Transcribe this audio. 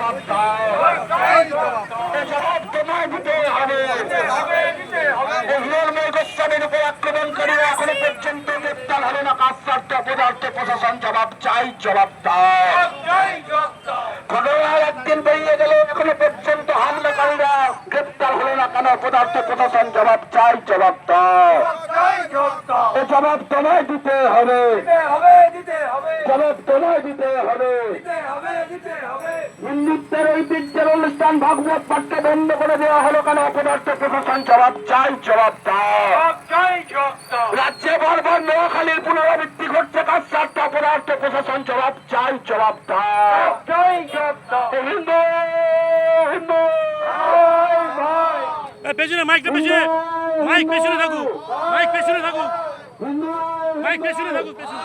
জবাব দাও, এই জবাব তোমায় দিতে হবে। হিরণময় গোস্বামীর উপর আক্রমণকারীরা এখনো পর্যন্ত গ্রেপ্তার হলো না, কাজসার্থ পদার্থ প্রশাসন জবাব চাই, জবাব দাও। ঘটনার একদিন বেরিয়ে গেল, এখনো পর্যন্ত হামলাকারীরা গ্রেপ্তার হলো না কেন? পদার্থ প্রশাসন জবাব চাই, জবাব দাও। এই জবাব তোমায় দিতে হবে, জবাব তোমায় দিতে হবে। হিন্দুত্বের ঐতিহ্যের অনুষ্ঠান ভাগবত পাঠকে বন্ধ করে দেওয়া হলো কেন? পদার্থ প্রশাসন জবাব চাই, জবাব দাও। রাজ্যে বারবার নোয়াখালীর পুনরাবৃত্তি ঘটছে, কাজসার্থ পদার্থ প্রশাসন জবাব চাই, জবাব দাও। হিন্দু হিন্দু পেছনে মাইকটা পেছনে, মাইক পেছনে থাকুক, মাইক পেছনে থাকুক, মাইক পেছনে থাকুক, পেছনে।